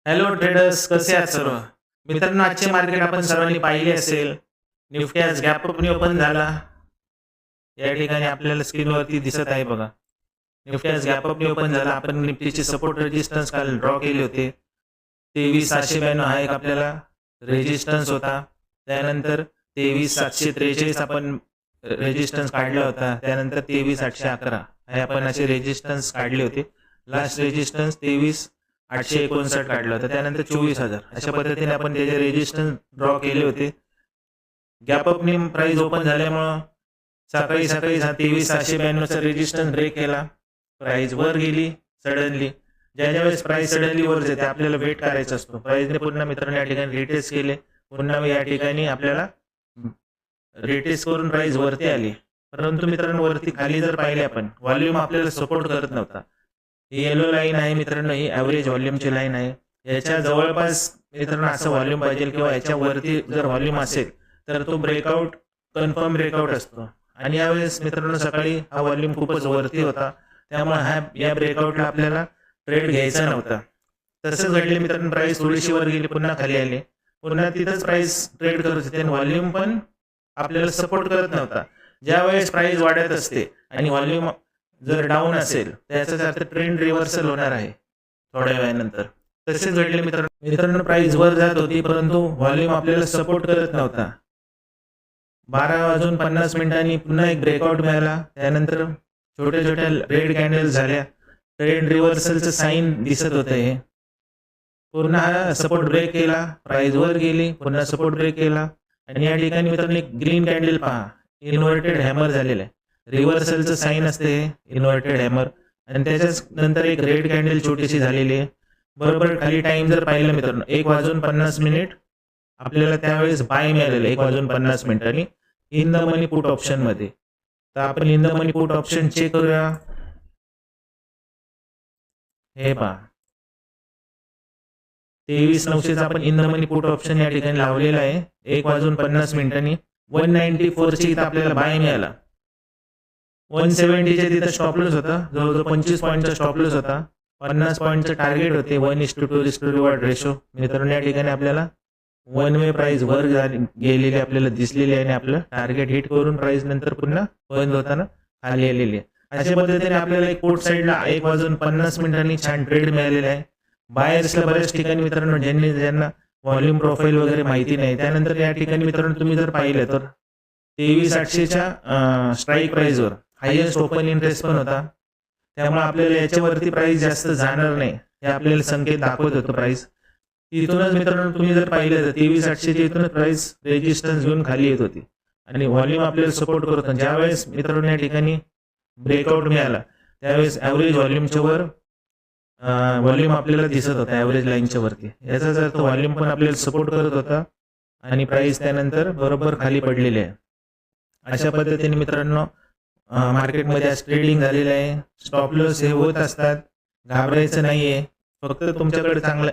Hello traders, कसे आहात सर्व मित्रांनो? आजचे मार्केट आपण सर्वांनी पाहिले असेल. निफ्टी आज गॅप अपनी ओपन झाला. या ठिकाणी आपल्याला स्क्रीनवरती दिसत आहे बघा. निफ्टी आज गॅप अपनी ओपन झाला. आपण निफ्टीचे सपोर्ट रेजिस्टन्स काल ड्रॉ केले होते. 23,792 हा एक आपल्याला रेजिस्टन्स होता. त्यानंतर 23,743 आपण रेजिस्टन्स काढला होता. त्यानंतर 23,811 हे आपण असे रेजिस्टन्स काढले होते. लास्ट रेजिस्टन्स 23,859 काढलं होतं. त्यानंतर 24,000 अशा पद्धतीने आपण त्याचे रेजिस्टन्स ड्रॉ केले होते. गॅप अपनी प्राइस ओपन झाल्यामुळं सकाळी 23,792चा रेजिस्टन्स ब्रेक केला. प्राइस वर गेली सडनली. ज्या वेळेस प्राइस सडनली वर जाते आपल्याला वेट करायचा असतो. प्राइसने पुन्हा मित्रांनो या ठिकाणी रिटेस्ट केले. पुन्हा या ठिकाणी आपल्याला रिटेस्ट करून प्राइस वरती आली. परंतु मित्रांनो वरती खाली जर पाहिले आपण व्हॉल्यूम आपल्याला सपोर्ट करत नव्हता. ही येलो लाईन आहे मित्रांनो, ही ॲव्हरेज व्हॉल्यूमची लाईन आहे. याच्या जवळपास मित्रांनो असं व्हॉल्यूम पाहिजे किंवा याच्या वरती जर व्हॉल्यूम असेल तर तो ब्रेकआउट कन्फर्म ब्रेकआउट असतो. आणि यावेळेस मित्रांनो सकाळी हा व्हॉल्यूम खूपच वरती होता. त्यामुळे या ब्रेकआउटला आपल्याला ट्रेड घ्यायचा नव्हता. तसंच घडले मित्रांनो, प्राइस थोडीशी वर गेली, पुन्हा खाली आली. पुन्हा तिथंच प्राइस ट्रेड करत होते आणि व्हॉल्यूम पण आपल्याला सपोर्ट करत नव्हता. ज्या वेळेस प्राइस वाढत असते आणि व्हॉल्यूम जर डाऊन असेल त्याचाच अर्थ ट्रेंड रिव्हर्सल होणार आहे थोड्या वेळानंतर. तसेच घडले मित्रांनो प्राइस वर जात होती परंतु व्हॉल्यूम आपल्याला सपोर्ट करत नव्हता. 12:50 पुन्हा एक ब्रेकआउट मिळाला. त्यानंतर छोट्या छोट्या रेड कॅन्डल झाल्या. ट्रेंड रिव्हर्सलचं साईन दिसत होतं. हे पुन्हा सपोर्ट ब्रेक केला, प्राइस वर गेली, पुन्हा सपोर्ट ब्रेक केला आणि या ठिकाणी मित्रांनो एक ग्रीन कॅन्डल पहा, इन्व्हर्टेड हॅमर झालेलं आहे. रिव्हर्सलचं साईन असते इन्व्हर्टेड हॅमर. आणि त्याच्याच नंतर एक रेड कॅन्डल छोटीशी झालेली आहे. बरोबर खाली टाइम जर पाहिलं मित्रांनो 1:50 आपल्याला त्यावेळेस बाय मिळालेलं 1:50 आणि in the money put option मध्ये. तर आपण in the money put option check करूया. हे पहा 23,900 आपण in the money put option या ठिकाणी लावलेला आहे. 1:50 194 ची इथं आपल्याला बाय मिळाला. 170च्या तिथं स्टॉप लॉस होता. जवळजवळ 25 पॉईंटचा स्टॉप लॉस होता. 50 पॉईंटचं टार्गेट होते. 1:2 रिवॉर्ड रेशो. मित्रांनो या ठिकाणी आपल्याला वन वे प्राइस वर गेलेली आपल्याला दिसलेली आहे आणि आपलं टार्गेट हिट करून प्राइस नंतर पुन्हा बंद होताना खाली आलेली आहे. अशा पद्धतीने आपल्याला एक पोर्ट साईडला 1:50 छान ट्रेड मिळालेला आहे. बायर्सला बऱ्याच ठिकाणी मित्रांनो ज्यांना व्हॉल्यूम प्रोफाईल वगैरे माहिती नाही, त्यानंतर या ठिकाणी मित्रांनो तुम्ही जर पाहिलं तर 23,800च्या स्ट्राईक प्राइसवर हायेस्ट ओपन इंटरेस्ट पण होता. त्यामुळे आपल्याला याच्यावरती प्राइस जास्त जाणार नाही हे आपल्याला संकेत दाखवत होतं प्राइस. तिथूनच मित्रांनो तुम्ही जर पाहिलं तर 23,800च्या इथूनच प्राइस रेजिस्टन्स घेऊन खाली येत होती आणि व्हॉल्यूम आपल्याला सपोर्ट करत होता. ज्यावेळेस मित्रांनो या ठिकाणी ब्रेकआउट मिळाला त्यावेळेस ॲव्हरेज व्हॉल्यूमच्या वर व्हॉल्यूम आपल्याला दिसत होता ॲव्हरेज लाईनच्या वरती. याचाच अर्थ व्हॉल्यूम पण आपल्याला सपोर्ट करत होता आणि प्राइस त्यानंतर बरोबर खाली पडलेली आहे. अशा पद्धतीने मित्रांनो मार्केटमध्ये आज ट्रेडिंग झालेलं आहे. स्टॉप लॉस हे होत असतात, घाबरायचं नाहीये. फक्त तुमच्याकडे चांगलं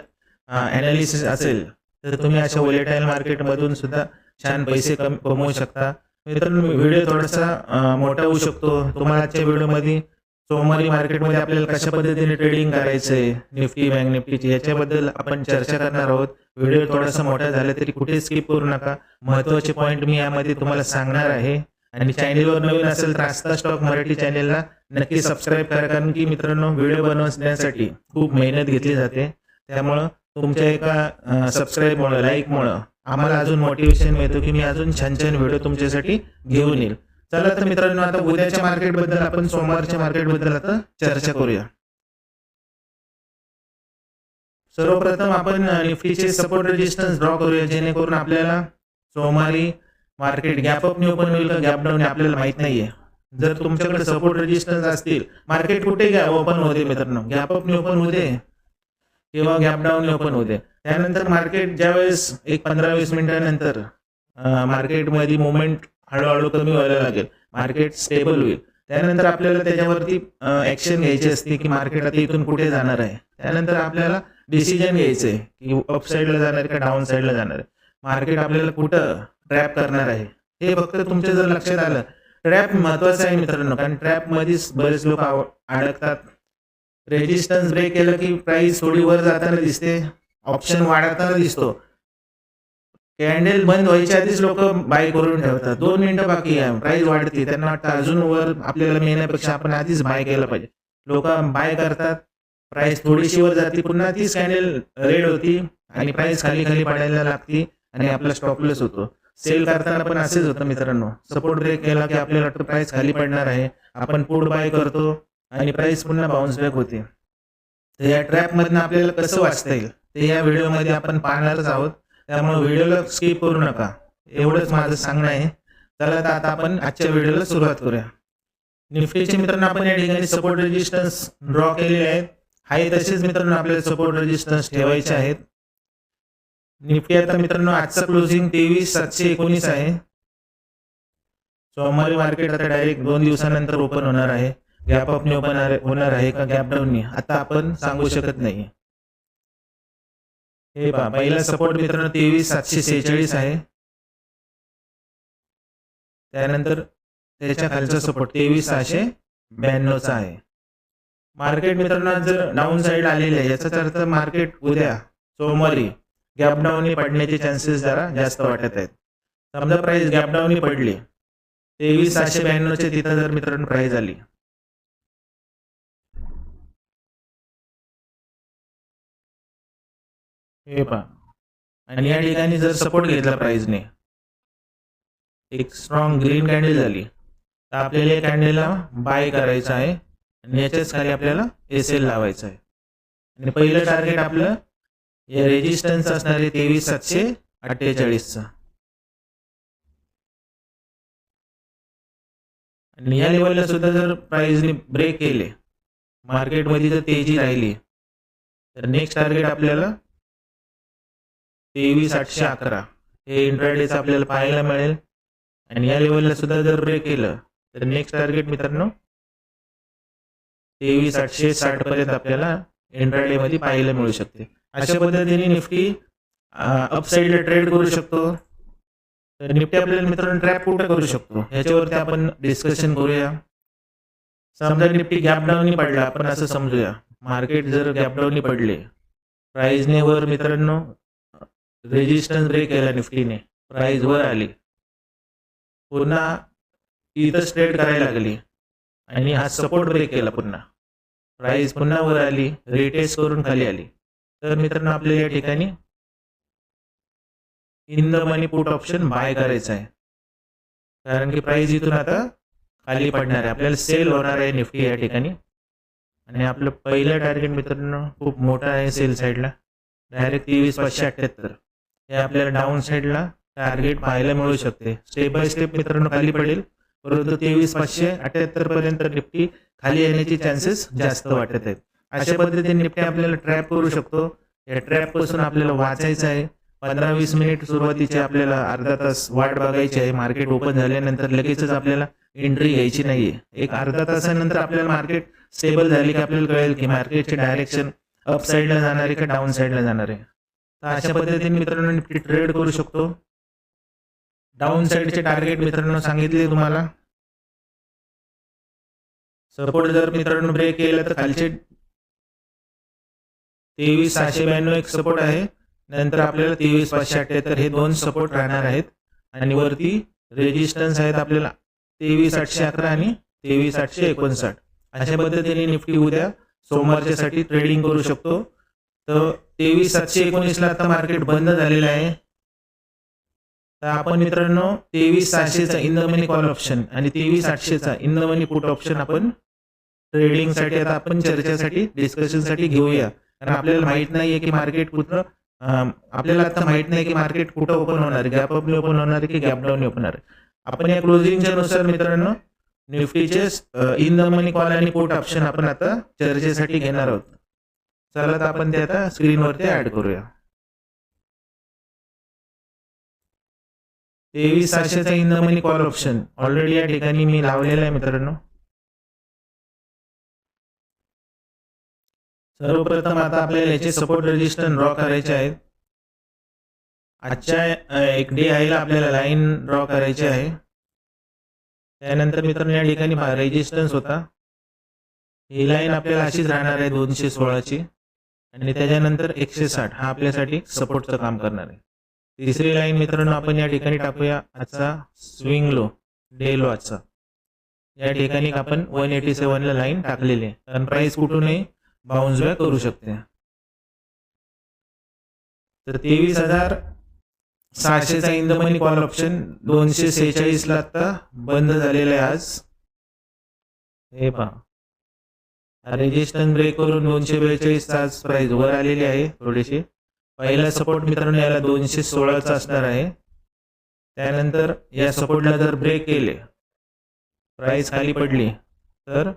ॲनालिसिस असेल तर तुम्ही अशा वोलेटाईल मार्केटमधून सुद्धा छान पैसे कमवू शकता. मित्रांनो व्हिडिओ थोडासा मोठा होऊ शकतो. तुम्हाला आजच्या व्हिडिओमध्ये सोमवारी मार्केटमध्ये आपल्याला कशा पद्धतीने ट्रेडिंग करायचंय निफ्टी बँक निफ्टीची याच्याबद्दल आपण चर्चा करणार आहोत. व्हिडिओ थोडासा मोठा झाला तरी कुठे स्किप करू नका. महत्त्वाचे पॉईंट मी यामध्ये तुम्हाला सांगणार आहे. आणि चॅनेलवर नवीन असेल तर आस्था स्टॉक मराठी चॅनेलला नक्की सबस्क्राईब करा, कारण की मित्रांनो व्हिडिओ बनवण्यासाठी खूप मेहनत घेतली जाते. त्यामुळं तुमच्या एका सबस्क्राईबमुळे लाईकमुळं आम्हाला अजून मोटिवेशन मिळतो की मी अजून छान छान व्हिडिओ तुमच्यासाठी घेऊन येईल. चला तर मित्रांनो आता उद्याच्या मार्केटबद्दल आपण सोमवारच्या मार्केटबद्दल आता चर्चा करूया. सर्वप्रथम आपण निफ्टीचे सपोर्ट रेजिस्टन्स ड्रॉ करूया, जेणेकरून आपल्याला सोमवारी मार्केट गॅप अप ओपन होईल का गॅप डाऊन आपल्याला माहित नाहीये. जर तुमच्याकडे सपोर्ट रेजिस्टन्स असतील, मार्केट कुठे ओपन होते मित्रांनो, गॅप अप ओपन होते किंवा गॅप डाऊन ओपन होते. त्यानंतर मार्केट ज्यावेळेस एक 15-20 मिनिटांनंतर मार्केटमध्ये मुवमेंट हळूहळू कमी व्हायला लागेल, मार्केट स्टेबल होईल. त्यानंतर आपल्याला त्याच्यावरती ॲक्शन घ्यायची असते की मार्केट आता इथून कुठे जाणार आहे. त्यानंतर आपल्याला डिसिजन घ्यायचं आहे की अप साईडला जाणार आहे का डाऊन साईडला जाणार आहे. मार्केट आपल्याला कुठं ट्रॅप करणार आहे हे फक्त तुमच्या जर लक्षात आलं. ट्रॅप महत्त्वाचं आहे मित्रांनो, कारण ट्रॅपमध्येच बरेच लोक अडकतात. रेजिस्टन्स ब्रेक केलं की प्राइस थोडी वर जाताना दिसते ऑप्शन वाढताना दिसतो. कॅन्डल बंद व्हायच्या आधीच लोक बाय करून ठेवतात. 2 मिनिटं बाकी आहे, प्राइस वाढते, त्यांना वाटतं अजून वर आपल्याला मिळण्यापेक्षा आपण आधीच बाय केलं पाहिजे. लोक बाय करतात, प्राइस थोडीशी वर जाते, पुन्हा तीच कॅन्डल रेड होती आणि प्राइस खाली खाली पडायला लागते आणि आपला स्टॉप लॉस होतो. सेल करताना पण असेच होतं मित्रांनो. सपोर्ट ब्रेक केला की आपल्याला वाटतं प्राइस खाली पडणार आहे, आपण पुट बाय करतो आणि प्राइस पुन्हा बाउन्स बॅक होते. तर या ट्रॅपमधनं आपल्याला कसं वाचता येईल ते या व्हिडिओमध्ये आपण पाहणारच आहोत, त्यामुळे व्हिडिओला स्किप करू नका, एवढंच माझं सांगणं आहे. चला तर आता आपण आजच्या व्हिडिओला सुरुवात करूया. निफ्टीचे मित्रांनो आपण या ठिकाणी सपोर्ट रेजिस्टन्स ड्रॉ केलेले आहेत. हाय तसेच मित्रांनो आपल्याला सपोर्ट रेजिस्टन्स ठेवायचे आहेत. निफ्टी आता मित्रांनो आजचा क्लोजिंग 23,719 आहे. सोमवारी मार्केट आता डायरेक्ट 2 दिवसानंतर ओपन होणार आहे. गॅप अपने ओपन होणार आहे का गॅप डाऊनने आता आपण सांगू शकत नाही. हे पहा, पहिला सपोर्ट मित्रांनो 23,746 आहे. त्यानंतर त्याच्या खालचा सपोर्ट 23,692 आहे. मार्केट मित्रांनो जर डाऊन साईड आलेले आहे, याचाच अर्थ मार्केट उद्या सोमवारी गॅप डाऊनने पडण्याचे चान्सेस जरा जास्त वाटत आहेत. समजा प्राइस गॅप डाऊनने पडली 23,692 तिथं जर मित्रांनो प्राइस आली, हे पहा, आणि या ठिकाणी जर सपोर्ट घेतला प्राइसने, एक स्ट्रॉंग ग्रीन कॅन्डल झाली, तर आपल्याला या कॅन्डलला बाय करायचं आहे आणि याच्याच खाली आपल्याला एसएल लावायचं आहे. आणि पहिलं टार्गेट आपलं या रेजिस्टन्स असणार आहे 23,748चं. आणि या लेवलला सुद्धा जर प्राइसने ब्रेक केले, मार्केटमध्ये जर तेजी राहिली, तर नेक्स्ट टार्गेट आपल्याला 23,811 हे इंट्राडेचं आपल्याला पाहायला मिळेल. आणि या लेवलला सुद्धा जर ब्रेक केलं तर नेक्स्ट टार्गेट मित्रांनो 23,860 पर्यंत आपल्याला इंट्राडेमध्ये पाहायला मिळू शकते. अशा पद्धतीने निफ्टी अपसाईडला ट्रेड करू शकतो. तर निफ्टी आपल्याला मित्रांनो ट्रॅप कुठं करू शकतो याच्यावरती आपण डिस्कशन करूया. समजा निफ्टी गॅप डाऊननी पडला, आपण असं समजूया, मार्केट जर गॅप डाऊननी पडले, प्राइसने वर मित्रांनो रेजिस्टन्स ब्रेक केला, निफ्टीने प्राइस वर आली, पुन्हा इथं ट्रेड करायला लागली आणि हा सपोर्ट ब्रेक केला, पुन्हा प्राइस पुन्हा वर आली, रिटेस्ट करून खाली आली, तर मित्रांनो आपल्याला या ठिकाणी in the money put option buy करायचं आहे. कारण की प्राइस इथून आता खाली पडणार आहे, आपल्याला सेल होणार आहे निफ्टी या ठिकाणी. आणि आपलं पहिलं टार्गेट मित्रांनो खूप मोठा आहे सेल साईडला, डायरेक्ट 23,578 हे आपल्याला डाऊन साईडला टार्गेट पाहायला मिळू शकते. स्टेप बाय स्टेप मित्रांनो खाली पडेल, परंतु 23,578 पर्यंत निफ्टी खाली येण्याचे चान्सेस जास्त वाटत आहेत. अशा पद्धतीने निफ्टी आपल्याला ट्रॅप करू शकतो. या ट्रॅप पासून आपल्याला वाचायचं आहे. 15-20 मिनिट सुरुवातीचे आपल्याला अर्धा तास वाट बघायची आहे. मार्केट ओपन झाल्यानंतर लगेचच आपल्याला एंट्री घ्यायची नाहीये. एक अर्धा तासानंतर आपल्याला मार्केट स्टेबल झाली की आपल्याला कळेल की मार्केटचे डायरेक्शन अप साईडला जाणार आहे का डाऊन साईडला जाणार आहे. तर अशा पद्धतीने मित्रांनो निफ्टी ट्रेड करू शकतो. डाऊन साईडचे टार्गेट मित्रांनो सांगितले तुम्हाला. सपोर्ट जर मित्रांनो ब्रेक केलं तर खालचे 23,692 एक सपोर्ट आहे, नंतर आपल्याला 23,578 हे दोन सपोर्ट राहणार आहेत. आणि वरती रेजिस्टन्स आहेत आपल्याला 23,811 आणि 23,859. अशा पद्धतीने निफ्टी उद्या सोमवारच्या साठी ट्रेडिंग करू शकतो. तर 23,719 आता मार्केट बंद झालेलं आहे. तर आपण मित्रांनो 23,600चा in the money call option आणि 23,800चा in the money put option आपण ट्रेडिंगसाठी आता आपण चर्चेसाठी डिस्कशनसाठी घेऊया. कारण आपल्याला माहित नाहीये की मार्केट कुठं, आपल्याला आता माहित नाही की मार्केट कुठं ओपन होणार आहे, गॅप अपने ओपन होणार आहे की गॅप डाऊन होणार आहे. आपण या क्लोजिंगच्या नुसार मित्रांनो निफ्टीचे इन द मनी कॉल आणि पुट ऑप्शन आपण आता चर्चेसाठी घेणार आहोत. चला तर आपण ते आता स्क्रीनवरती ऍड करूया. 23,600चा in the money call option already या ठिकाणी मी लावलेला आहे मित्रांनो. सर्वप्रथम आता आपल्याला याचे सपोर्ट रेजिस्टर ड्रॉ करायचे आहेत. आजच्या एक डे आयला आपल्याला लाईन ड्रॉ करायची आहे. त्यानंतर मित्रांनो या ठिकाणी रेजिस्टन्स होता, ही लाईन आपल्याला अशीच राहणार आहे 216ची. आणि त्याच्यानंतर 160 हा आपल्यासाठी सपोर्टचं काम करणार आहे. तिसरी लाईन मित्रांनो आपण या ठिकाणी टाकूया आजचा स्विंग लो, डे लो आजचा. या ठिकाणी आपण 187 ला लाईन टाकलेली आहे, कारण प्राइस कुठूनही बाउन्स बॅक करू शकते. तर 23,600चा in the money call option 246 ला आता बंद झालेला आहे आज. हे पहा रेजिस्टन्स ब्रेक करून 242 आज प्राइस वर आलेली आहे थोडीशी. पहिला सपोर्ट मित्रांनो याला 216चा असणार आहे. त्यानंतर या सपोर्टला जर ब्रेक केले, प्राइस खाली पडली, तर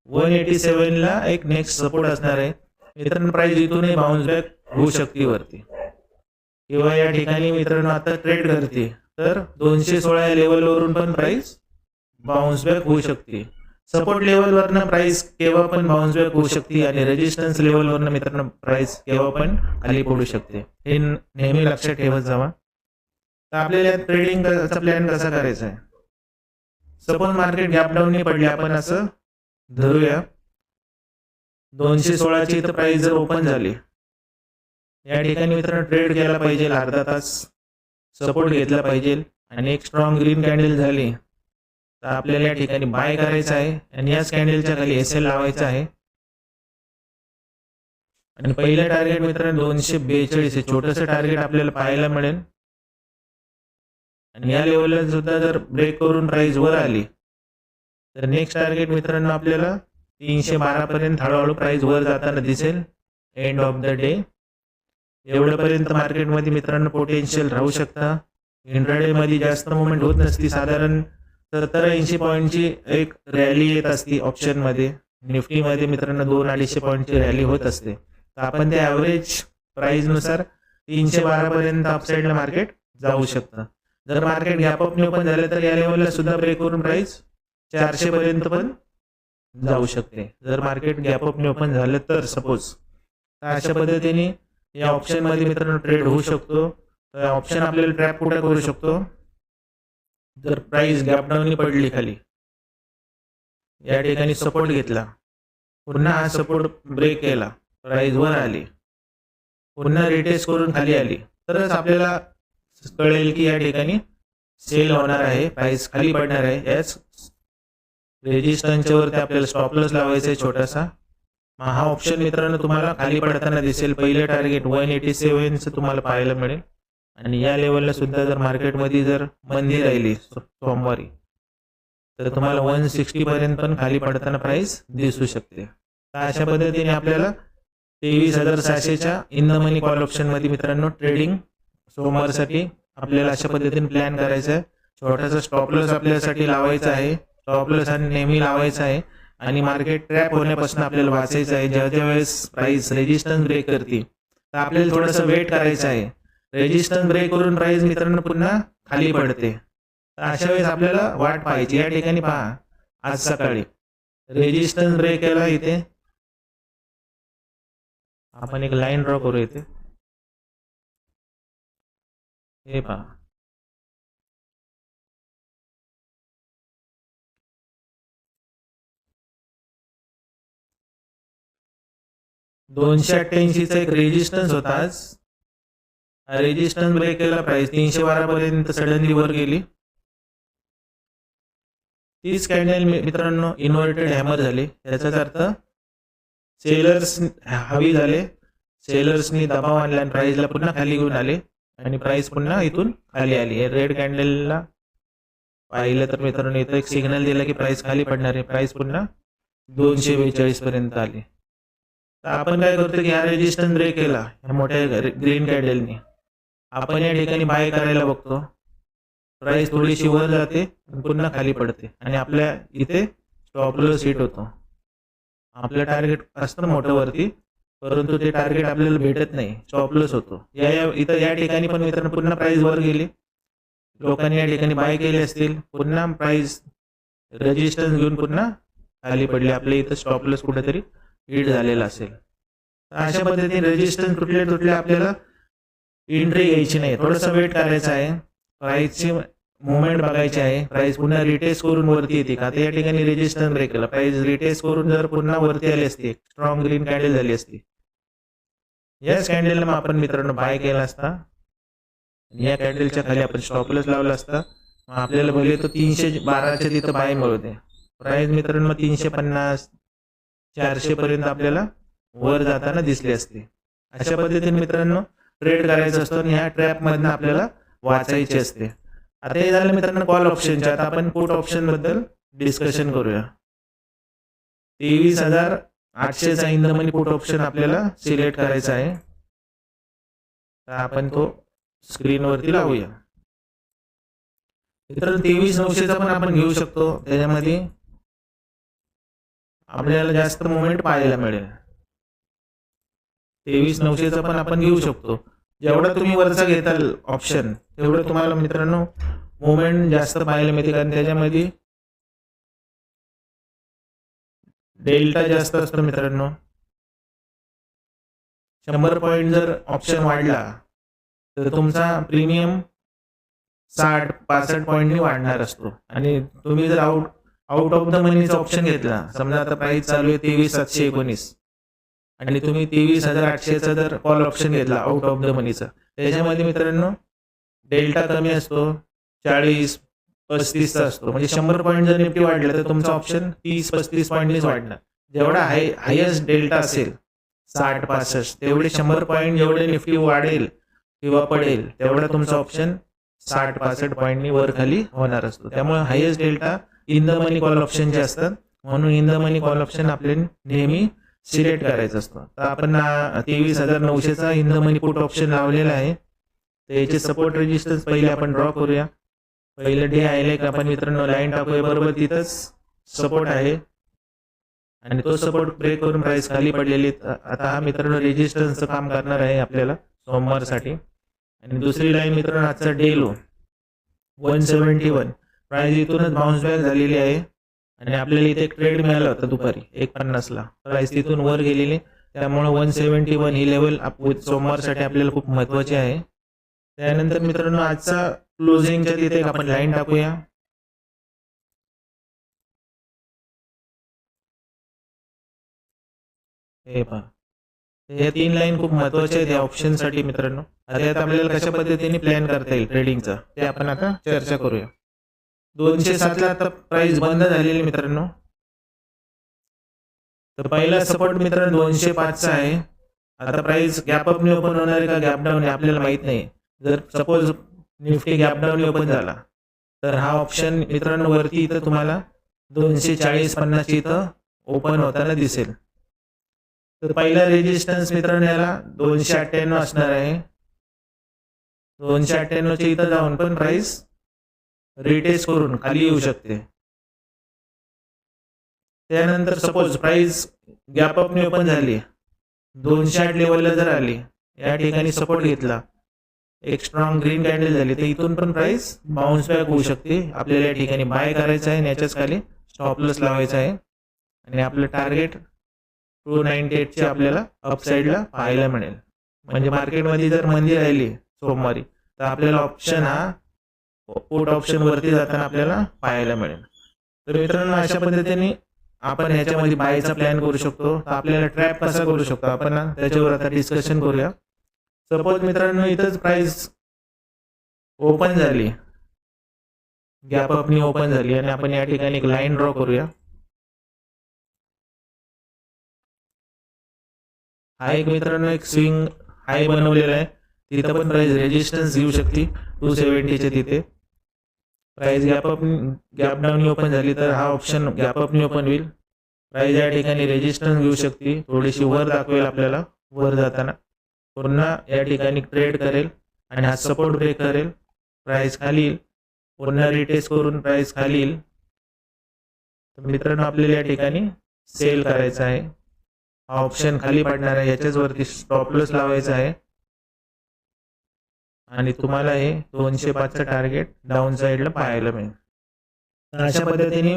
187 ला एक नेक्स्ट सपोर्ट असणार आहे मित्रांनो. प्राइस इथूनही बाउन्स बॅक होऊ शकते वरती, किंवा या ठिकाणी मित्रांनो आता ट्रेड करते तर 216 या लेवलवरून पण प्राइस बाउन्स बॅक होऊ शकते. सपोर्ट लेवलवरनं प्राइस केव्हा पण बाउन्स बॅक होऊ शकते आणि रेजिस्टन्स लेवलवरनं मित्रांनो प्राइस केव्हा पण खाली पडू शकते. हे नेहमी लक्षात ठेवत जावा. तर आपल्याला ट्रेडिंगचा प्लॅन कसा करायचा आहे. सपोज मार्केट गॅप डाऊननी पडले, आपण असं धरूया 216ची इथं प्राइस जर ओपन झाली, या ठिकाणी मित्रांनो ट्रेड केला पाहिजे, अर्धा तास सपोर्ट घेतला पाहिजे आणि एक स्ट्रॉंग ग्रीन कॅन्डल झाली तर आपल्याला या ठिकाणी बाय करायचं आहे आणि याच कॅन्डलच्या खाली एसएल लावायचा आहे. आणि पहिलं टार्गेट मित्रांनो 242 हे छोटंसं टार्गेट आपल्याला पाहायला मिळेल. आणि या लेवलला सुद्धा जर ब्रेक करून प्राइस वर आली तर नेक्स्ट टार्गेट मित्रांनो आपल्याला 312 पर्यंत हळूहळू प्राइस वर जाताना दिसेल एंड ऑफ द डे. एवढ्यापर्यंत मार्केटमध्ये मित्रांनो पोटेन्शियल राहू शकता. इंट्राडे मध्ये जास्त मुवमेंट होत नसती, साधारण 70-80 पॉईंटची एक रॅली येत असती ऑप्शनमध्ये. निफ्टीमध्ये मित्रांनो 200-250 पॉईंटची रॅली होत असते. तर आपण त्या ॲव्हरेज प्राइसनुसार 312 पर्यंत अपसाईडला मार्केट जाऊ शकतं. जर मार्केट गॅप अप ओपन झालं तर या लेवलला सुद्धा ब्रेक करून प्राइस 400 पर्यंत पण जाऊ शकते. जर मार्केट गॅप अप ओपन झालं तर सपोज, तर अशा पद्धतीने या ऑप्शनमध्ये मित्रांनो ट्रेड होऊ शकतो. तर ऑप्शन आपल्याला ट्रॅप कुठे करू शकतो, जर प्राइस गॅप डाऊन पडली खाली, या ठिकाणी सपोर्ट घेतला, पुन्हा हा सपोर्ट ब्रेक केला, प्राइस वर आली, पुन्हा रिटेस्ट करून खाली आली, तरच आपल्याला कळेल की या ठिकाणी सेल होणार आहे, प्राइस खाली पडणार आहे. याच रेजिस्टन्सच्या वरती आपल्याला स्टॉप लॉस लावायचा आहे छोटासा. हा ऑप्शन मित्रांनो तुम्हाला खाली पडताना दिसेल. पहिले टार्गेट 187चं तुम्हाला पाहायला मिळेल. आणि या लेवलला सुद्धा जर मार्केटमध्ये जर मंदी राहिली सोमवारी तर तुम्हाला 160 पर्यंत पण खाली पडताना प्राइस दिसू शकते. तर अशा पद्धतीने आपल्याला 23,600च्या इन द मनी कॉल ऑप्शनमध्ये मित्रांनो ट्रेडिंग सोमवारसाठी आपल्याला अशा पद्धतीने प्लॅन करायचा आहे. छोटासा स्टॉप लॉस आपल्यासाठी लावायचा आहे. स्टॉप लॉस नेहमी लावायचा आहे आणि मार्केट ट्रॅप होण्यापासून आपल्याला वाचायचं आहे. ज्या वेळेस प्राइस रेजिस्टन्स ब्रेक करते तर आपल्याला थोडंसं वेट करायचं आहे. रेजिस्टन्स ब्रेक करून प्राइस मित्रांनो पुन्हा खाली पडते, तर अशा वेळेस आपल्याला वाट पाहायची. या ठिकाणी पहा, आज सकाळी रेजिस्टन्स ब्रेक केला, इथे आपण एक लाईन ड्रॉ करू. इथे हे पहा, $288चा एक रेजिस्टन्स होता. आज रेजिस्टन्स ब्रेक केला, प्राइस 312 पर्यंत सडनली वर गेली. तीच कॅन्डल मित्रांनो इन्व्हर्टेड हॅमर झाली. याचाच अर्थ सेलर्स हवी झाले, सेलर्सनी दबाव आणला आणि प्राइसला पुन्हा खाली घेऊन आले आणि प्राइस पुन्हा इथून खाली आली. रेड कॅन्डलला पाहिलं तर मित्रांनो इथं एक सिग्नल दिला की प्राइस खाली पडणार आहे. प्राइस पुन्हा 242 पर्यंत आली. तर आपण काय करतो की हा रेजिस्टन्स ब्रेक केला या मोठ्या ग्रीन कॅन्डलने, आपण या ठिकाणी बाय करायला बघतो. प्राइस थोडीशी वर जाते पुन्हा खाली पडते आणि आपल्या इथे स्टॉप लॉस हिट होतो. आपलं टार्गेट असतं मोठं वरती, परंतु ते टार्गेट आपल्याला भेटत नाही, स्टॉप लॉस होतो. इथं या ठिकाणी पण मित्रांनो पुन्हा प्राइस वर गेली, लोकांनी या ठिकाणी बाय केले असतील, पुन्हा प्राइस रेजिस्टन्स घेऊन पुन्हा खाली पडली. आपल्या इथं स्टॉप लॉस कुठेतरी हिट झालेला असेल. अशा पद्धतीने रेजिस्टन्स तुटले आपल्याला एंट्री घ्यायची नाही, थोडंसं वेट करायचं आहे. प्राइसची मुवमेंट बघायची आहे. प्राइस पुन्हा रिटेस्ट करून वरती येते का, तर या ठिकाणी रेजिस्टन्स ब्रेक केला, प्राइस रिटेस्ट करून जर पुन्हा वरती आली असती, स्ट्रॉंग ग्रीन कॅन्डल झाली असती, याच कॅन्डलला मग आपण मित्रांनो बाय केला असता, या कॅन्डलच्या खाली आपण स्टॉप लॉस लावला असता, मग आपल्याला भले तो 312च्या तिथं बाय मिळवते. प्राइस मित्रांनो 350 400 पर्यंत आपल्याला वर जाताना दिसले असते. अशा पद्धतीने मित्रांनो ट्रेड करायचं असतं आणि ह्या ट्रॅप मधनं आपल्याला वाचायचे असते. आता हे झालं मित्रांनो कॉल ऑप्शनचे. आता आपण पुट ऑप्शन बद्दल डिस्कशन करूया. 23,800चा in the money put option आपल्याला सिलेक्ट करायचा आहे. तर आपण तो स्क्रीनवरती लावूया. मित्रांनो 23,900चा पण आपण घेऊ शकतो. त्याच्यामध्ये आपल्याला जास्त मुवमेंट पाहायला मिळेल. 23,900चा पण आपण घेऊ शकतो. जेवढा तुम्ही वरचा घेताल ऑप्शन तेवढं तुम्हाला मित्रांनो मुवमेंट जास्त पाहायला मिळते, कारण त्याच्यामध्ये डेल्टा जास्त असतो मित्रांनो. 100 पॉईंट जर ऑप्शन वाढला तर तुमचा प्रीमियम 60-65 पॉईंटनी वाढणार असतो. आणि तुम्ही जर आउट ऑफ द मनीचा ऑप्शन घेतला, समजा आता प्राइस चालू आहे 23,719 आणि तुम्ही 23,800चा जर कॉल ऑप्शन घेतला आउट ऑफ द मनीचा, त्याच्यामध्ये मित्रांनो डेल्टा कमी असतो, 40-35चा असतो. म्हणजे 100 पॉईंट जर निफ्टी वाढलं तर तुमचा ऑप्शन 30-35 पॉईंटनीच वाढणार. जेवढा हायेस्ट डेल्टा असेल 60-65, तेवढे 100 पॉईंट जेवढे निफ्टी वाढेल किंवा पडेल तेवढा तुमचा ऑप्शन 60-65 पॉईंटनी वर खाली होणार असतो. त्यामुळे highest delta in the money call ऑप्शनचे असतात, म्हणून in the money call option आपल्याला नेहमी सिलेक्ट करायचं असतं. तर आपण 23,900चा in the money put option लावलेला आहे. तर याचे सपोर्ट रेजिस्टन्स पहिले आपण ड्रॉ करूया. पहिले डे आहे का आपण मित्रांनो लाईन टाकूया, बरोबर तिथंच सपोर्ट आहे आणि तो सपोर्ट ब्रेक करून प्राइस खाली पडलेली. आता हा मित्रांनो रेजिस्टन्सचं काम करणार आहे आपल्याला सोमवारसाठी. आणि दुसरी लाईन मित्रांनो आजचा डे लो 171, प्राइस इथूनच बाउन्स बॅक झालेली आहे आणि आपल्याला इथे एक ट्रेड मिळाला होता दुपारी 150ला, प्राइस तिथून वर गेलेली. त्यामुळे 171 ही लेवल सोमवारसाठी आपल्याला खूप महत्त्वाची आहे. त्यानंतर मित्रांनो आजचा क्लोजिंगच्या तिथे आपण लाईन टाकूया. हे पहा, या 3 लाईन खूप महत्त्वाच्या आहेत या ऑप्शनसाठी मित्रांनो. आता आपल्याला कशा पद्धतीने प्लॅन करता येईल ट्रेडिंगचा ते आपण आता चर्चा करूया. 207ला आता प्राइस बंद झालेली मित्रांनो. तर पहिला सपोर्ट मित्रांनो 205चा आहे. आता प्राइस गॅप अप ओपन होणार आहे का गॅप डाऊन आपल्याला माहित नाही. जर suppose Nifty gap down open झाला तर हा ऑप्शन मित्रांनो वरती इथं तुम्हाला 240-50 इथं ओपन होताना दिसेल. तर पहिला रेजिस्टन्स मित्रांनो याला 298 असणार आहे. 298च्या इथं जाऊन पण प्राइस रिटेस्ट करून खाली येऊ शकते. त्यानंतर suppose price gap up open झाली 208 लेवलला जर आली, या ठिकाणी सपोर्ट घेतला, एक स्ट्रॉंग ग्रीन कॅन्डल झाली, तर इथून पण प्राइस बाउन्स बॅक होऊ शकते. आपल्याला या ठिकाणी बाय करायचं आहे आणि याच्याच खाली स्टॉप लॉस लावायचा आहे आणि आपलं टार्गेट 298चे आपल्याला अपसाईडला पाहायला मिळेल. म्हणजे मार्केटमध्ये जर मंदी राहिली सोमवारी तर आपल्याला ऑप्शन हा पुट ऑप्शन वरती जाताना आपल्याला पाहायला मिळेल. तर मित्रांनो अशा पद्धतीने आपण ह्याच्यामध्ये बायचा प्लॅन करू शकतो. तर आपल्याला ट्रॅप कसा करू शकतो आपण त्याच्यावर आता डिस्कशन करूया. सपोज मित्रांनो इथंच प्राइस ओपन झाली, गॅप अपनी ओपन झाली आणि आपण या ठिकाणी एक लाईन ड्रॉ करूया. हा एक मित्रांनो एक स्विंग हाय बनवलेला आहे. तिथं पण प्राइस रेजिस्टन्स घेऊ शकते 270च्या तिथे. प्राइस गॅप डाऊन ओपन झाली तर हा ऑप्शन गॅप अपनी ओपन होईल. प्राइस या ठिकाणी रेजिस्टन्स घेऊ शकते, थोडीशी वर दाखवेल आपल्याला वर जाताना, पुन्हा या ठिकाणी ट्रेड करेल आणि हा सपोर्ट ब्रेक करेल, प्राइस खाली येईल, पुन्हा रिटेस्ट करून प्राइस खाली येईल. तर मित्रांनो आपल्याला या ठिकाणी सेल करायचा आहे. हा ऑप्शन खाली पडणार आहे, याच्याच वरती स्टॉप लॉस लावायचा आहे आणि तुम्हाला हे 205चं टार्गेट डाऊन साईडला पाहायला मिळेल. अशा पद्धतीने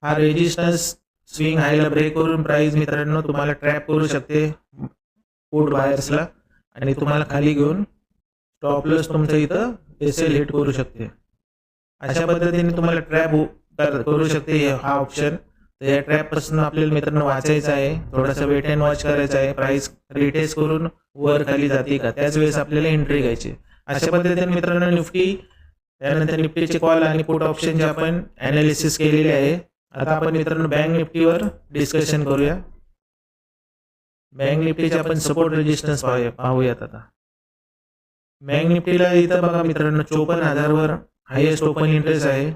हा रेजिस्टन्स स्विंग हायला ब्रेक करून प्राइस मित्रांनो तुम्हाला ट्रॅप करू शकते पुट बायर्सला आणि तुम्हाला खाली घेऊन स्टॉप लॉस तुमचं इथं एसएल हिट करू शकते. अशा पद्धतीने तुम्हाला ट्रॅप करू शकते हा ऑप्शन. तर या ट्रॅपपासून आपल्याला मित्रांनो वाचायचं आहे, थोडासा वेट अँड वॉच करायचा आहे, प्राइस रिटेस्ट करून वर खाली जाते का त्याच वेळेस आपल्याला एंट्री घ्यायची. अशा पद्धतीने मित्रांनो निफ्टी त्यानंतर निफ्टीचे कॉल आणि पुट ऑप्शनचे आपण ॲनालिसिस केलेले आहे. आता आपण मित्रांनो बँक निफ्टीवर डिस्कशन करूया. बँक निफ्टीचे आपण सपोर्ट रेजिस्टन्स पाहूयात. आता बँक निफ्टीला इथं बघा मित्रांनो 54,000 वर हायेस्ट ओपन इंटरेस्ट आहे,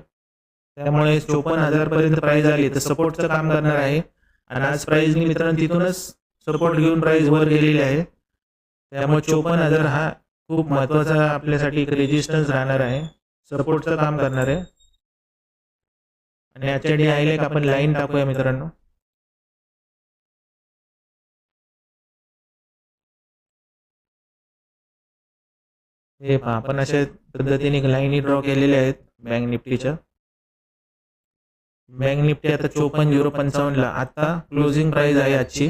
त्यामुळे 54,000 पर्यंत प्राइस आली तर सपोर्टचं काम करणार आहे. आणि आज प्राइसनी मित्रांनो तिथूनच सपोर्ट घेऊन प्राइस वर गेलेली आहे, त्यामुळे 54,000 हा खूप महत्त्वाचा आपल्यासाठी एक रेजिस्टन्स राहणार आहे, सपोर्टचं काम करणार आहे. आणि आजच्या डे हायलाइट आपण लाईन टाकूया मित्रांनो. हे पहा आपण अशा पद्धतीने लाईनी ड्रॉ केलेल्या आहेत बँक निफ्टीच्या. बँक निफ्टी आता 54,055 ला आता क्लोजिंग प्राइस आहे आजची.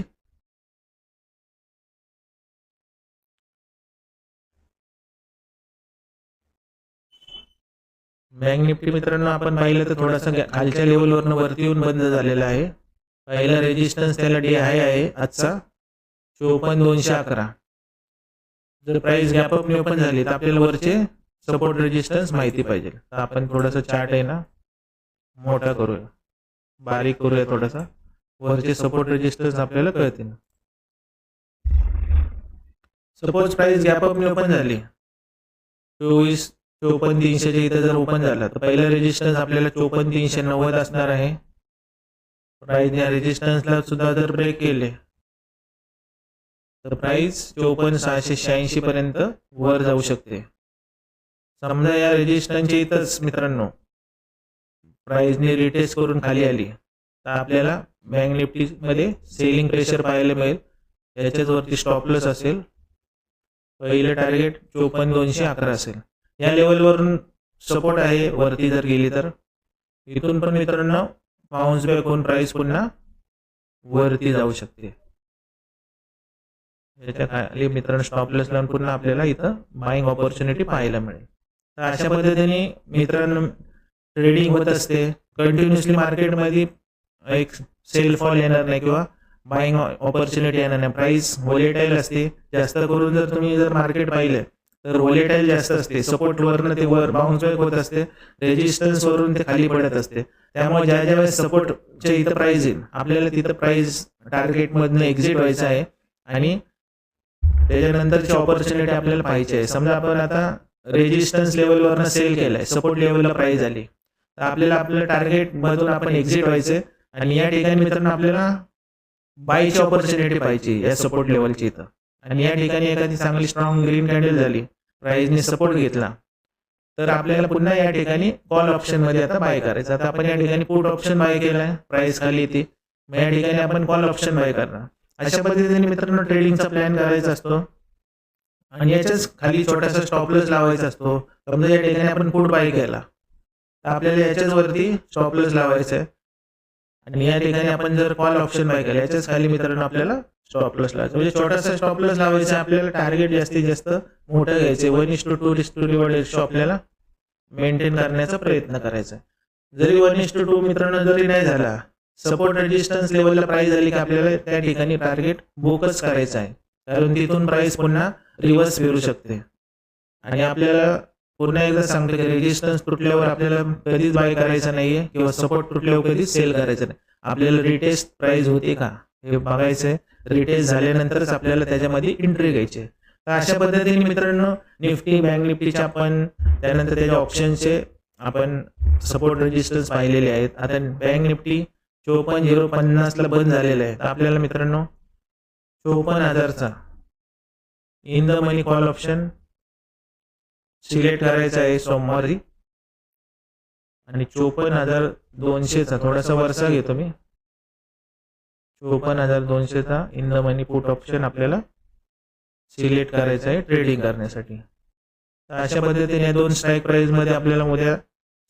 बँक निफ्टी मित्रांनो आपण पाहिलं तर थोडासा खालच्या लेवलवरनं वरती येऊन बंद झालेला आहे. पहिला रेजिस्टन्स त्याला डे हाय आहे आजचा 54,211. जर प्राइस गॅप अप ओपन झाली तर आपल्याला वरचे सपोर्ट रेजिस्टन्स माहिती पाहिजे. तर आपण थोडासा चार्ट आहे ना मोठा करूया, बारीक करूया थोडासा, वरचे सपोर्ट रेजिस्टन्स आपल्याला कळतील. Suppose price gap up open झाली 54,300च्या इथं जर ओपन झाला तर पहिला रेजिस्टन्स आपल्याला 54,390 असणार आहे. प्राइस या रेजिस्टन्सला सुद्धा जर ब्रेक केले तर प्राइस 54,686 पर्यंत वर जाऊ शकते. समजा या रेजिस्टन्सच्या इथंच मित्रांनो प्राइसने रिटेस्ट करून खाली आली तर आपल्याला बँक निफ्टीमध्ये सेलिंग प्रेशर पाहायला मिळेल. याच्याच वरती स्टॉप लॉस असेल, पहिलं टार्गेट 54,211 असेल. या लेवलवरून सपोर्ट आहे, वरती जर गेली तर इथून पण मित्रांनो बाउन्स बॅक होऊन प्राइस पुन्हा वरती जाऊ शकते. याच्या खाली मित्रांनो स्टॉप लॉस लावून पुन्हा आपल्याला इथं बाईंग ऑपॉर्च्युनिटी पाहायला मिळेल. तर अशा पद्धतीने मित्रांनो ट्रेडिंग होत असते. कंटिन्युअसली मार्केटमध्ये एक सेल फॉल येणार नाही किंवा बाईंग ऑपॉर्च्युनिटी येणार नाही. प्राइस व्होलेटाईल असते, जास्त करून जर तुम्ही जर मार्केट पाहिलं तर व्होलेटाईल जास्त असते. सपोर्ट वरनं ते वर बाउन्स बॅक होत असते, रेजिस्टन्स वरून ते खाली पडत असते. त्यामुळे ज्या ज्या वेळेस सपोर्टच्या इथं प्राइस येईल आपल्याला तिथं प्राइस टार्गेटमधनं एक्झिट व्हायचं आहे आणि त्याच्यानंतरची ऑपॉर्च्युनिटी आपल्याला पाहिजे आहे. समजा आपण आता रेजिस्टन्स लेवलवरनं सेल केलाय, सपोर्ट लेवलला प्राइस आली तर आपल्याला आपल्या टार्गेटमधून आपण एक्झिट व्हायचं आणि या ठिकाणी मित्रांनो आपल्याला बायची ऑपॉर्च्युनिटी पाहिजे या सपोर्ट लेवलची इथं. आणि या ठिकाणी एखादी चांगली स्ट्रॉंग ग्रीन कॅन्डल झाली, प्राइसने सपोर्ट घेतला तर आपल्याला पुन्हा या ठिकाणी कॉल ऑप्शनमध्ये आता बाय करायचं. आता आपण या ठिकाणी पुट ऑप्शन बाय केलाय, प्राइस खाली येते, मग या ठिकाणी आपण कॉल ऑप्शन बाय करणार. अशा पद्धतीने मित्रांनो ट्रेडिंगचा प्लॅन करायचा असतो आणि याच्याच खाली छोटासा स्टॉप लॉस लावायचा असतो. समजा या ठिकाणी आपण पुट बाय केला तर आपल्याला याच्याच वरती स्टॉप लॉस लावायचा आहे आणि या ठिकाणी आपण जर कॉल ऑप्शन बाय केला याच्याच खाली मित्रांनो आपल्याला स्टॉप लॉस लावायचा. म्हणजे छोटासा स्टॉप लॉस लावायचा, आपल्याला टार्गेट जास्तीत जास्त मोठं घ्यायचे. 1:2 रिवॉर्ड रेशो आपल्याला मेंटेन करण्याचा प्रयत्न करायचा. जरी 1:2 मित्रांनो जरी नाही झाला, सपोर्ट रेजिस्टन्स लेवलला प्राइस झाली की आपल्याला त्या ठिकाणी टार्गेट बुकच करायचं आहे, कारण तिथून प्राइस पुन्हा रिव्हर्स फिरू शकते. आणि आपल्याला पुन्हा एकदा सांगतो की रेजिस्टन्स तुटल्यावर आपल्याला कधीच बाय करायचं नाहीये किंवा सपोर्ट तुटल्यावर कधीच सेल करायचं नाही. आपल्याला रिटेस्ट प्राइस होते का हे बघायचंय. रिटेस्ट झाल्यानंतरच आपल्याला त्याच्यामध्ये एंट्री घ्यायची. तर अशा पद्धतीने मित्रांनो निफ्टी बँक निफ्टीचे आपण त्यानंतर त्याच्या ऑप्शनचे आपण सपोर्ट रेजिस्टन्स पाहिलेले आहेत. आता बँक निफ्टी 54,050 ला बंद झालेलं आहे. तर आपल्याला मित्रांनो 54,000चा in the money call option select करायचा आहे सोमवारी आणि 54,200चा थोडासा वरचा घेतो मी. 54,200चा in the money put option आपल्याला सिलेक्ट करायचा आहे ट्रेडिंग करण्यासाठी. तर अशा पद्धतीने 2 स्ट्राईक प्राइस मध्ये आपल्याला उद्या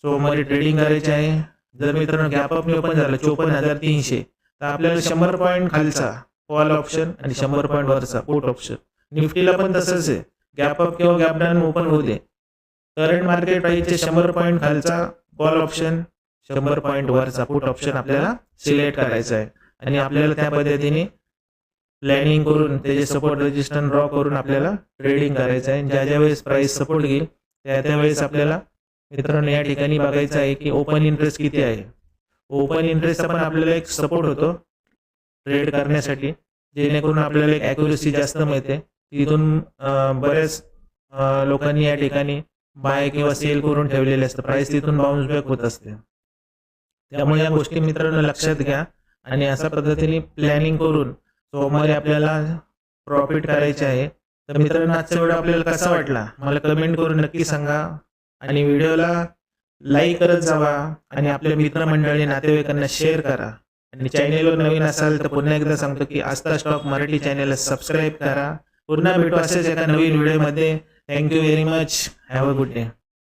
सोमवारी ट्रेडिंग करायची आहे. जर मित्रांनो गॅप अप ओपन झालं 54,300 तर आपल्याला 100 पॉईंट खालचा कॉल ऑप्शन आणि 100 पॉईंट वरचा पुट ऑप्शन. निफ्टीला पण तसंच आहे, गॅप अप किंवा गॅप डाऊन ओपन होऊ दे, करंट मार्केट प्राइसचे 100 पॉईंट खालचा कॉल ऑप्शन, 100 पॉईंट वरचा पुट ऑप्शन आपल्याला सिलेक्ट करायचा आहे आणि आपल्याला त्या पद्धतीने प्लॅनिंग करून त्याचे सपोर्ट रेजिस्टन्स ड्रॉ करून आपल्याला ट्रेडिंग करायचं आहे. ज्या ज्या वेळेस प्राइस सपोर्ट घेईल त्यावेळेस आपल्याला मित्रांनो या ठिकाणी बघायचं आहे की ओपन इंटरेस्ट किती आहे. ओपन इंटरेस्टचा पण आपल्याला एक सपोर्ट होतो ट्रेड करण्यासाठी, जेणेकरून आपल्याला एक ॲक्युरेसी जास्त मिळते. तिथून बऱ्याच लोकांनी या ठिकाणी बाय किंवा सेल करून ठेवलेले असतं, प्राइस तिथून बाउन्स बॅक होत असते. त्यामुळे या गोष्टी मित्रांनो लक्षात घ्या आणि अशा पद्धतीने प्लॅनिंग करून सोमवारी आपल्याला प्रॉफिट करायचे आहे. तर मित्रांनो आजचा व्हिडिओ आपल्याला कसा वाटला मला कमेंट करून नक्की सांगा आणि व्हिडिओला लाईक करत जावा आणि आपल्या मित्रमंडळी नातेवाईकांना शेअर करा आणि चॅनेलवर नवीन असाल तर पुन्हा एकदा सांगतो की आस्था स्टॉक मराठी चॅनेलला सबस्क्राईब करा. पुन्हा भेटू असेच एका नवीन व्हिडिओमध्ये. Thank you very much. Have a good day.